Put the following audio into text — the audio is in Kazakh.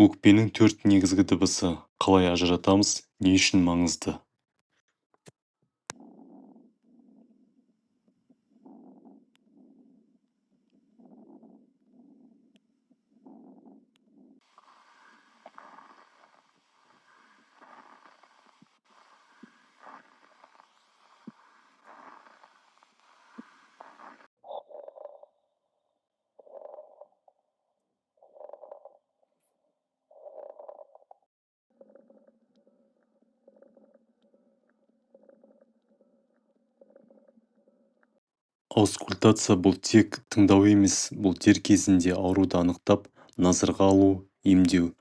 Өкпенің 4 негізгі дыбысы. Қалай ажыратамыз, не үшін маңызды? Аускультация бұл тек тыңдау емес, бұл дер кезінде ауруды анықтап, назарға алу, емдеу.